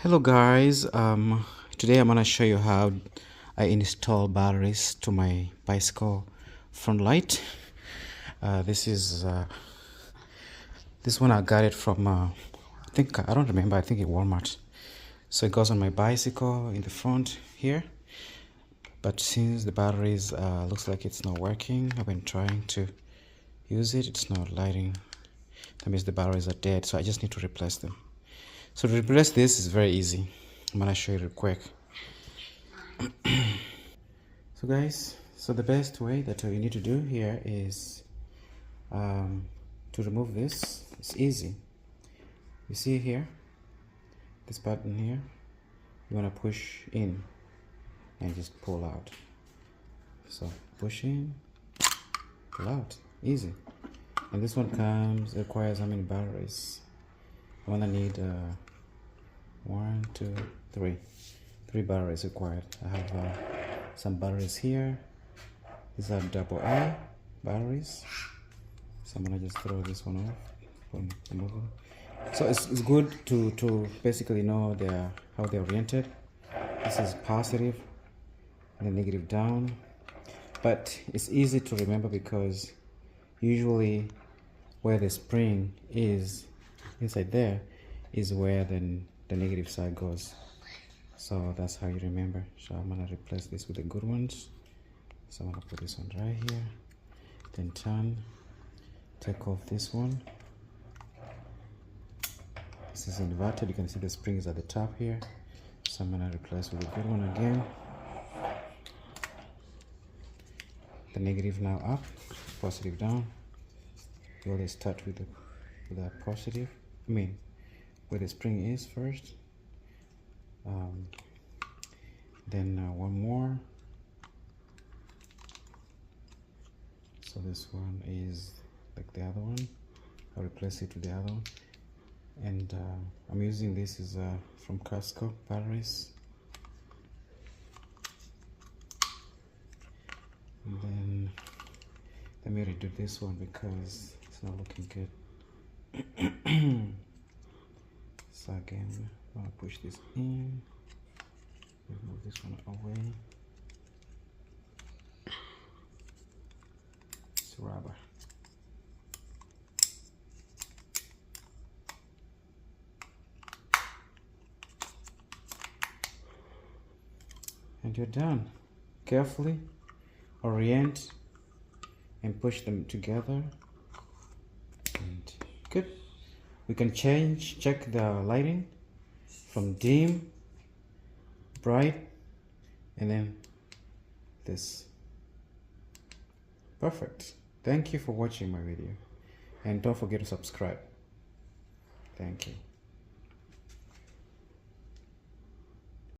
Hello guys, today I'm gonna show you how I install batteries to my bicycle front light. This one I got it from I don't remember, I think in Walmart. So it goes on my bicycle in the front here, but since the batteries looks like it's not working, I've been trying to use it, it's not lighting. That means the batteries are dead, so I just need to replace them. So to replace this is very easy. I'm gonna show you real quick. So guys, the best way that you need to do here is to remove this. It's easy. You see here, this button here, you want to push in and just pull out. So push in, pull out, easy. And this one requires how many batteries? I want to need 1, 2, 3. 3 batteries required. I have some batteries here. These are AA batteries. So I'm gonna just throw this one off. So it's good to basically know how they're oriented. This is positive and the negative down. But it's easy to remember because usually where the spring is inside there is where the negative side goes. So that's how you remember. So I'm gonna replace this with the good ones. So I'm gonna put this one right here, then take off this one. This is inverted, you can see the springs at the top here. So I'm gonna replace with the good one again. The negative now up, positive down. You always start with the positive, where the spring is first. Then one more. So this one is like the other one. I'll replace it with the other one. And I'm using this is from Costco batteries. And then let me redo this one because it's not looking good. So again, I'm gonna push this in, remove this one away. It's rubber. And you're done. Carefully orient and push them together. And good. We can check the lighting from dim, bright, and then this. Perfect. Thank you for watching my video, and don't forget to subscribe. Thank you.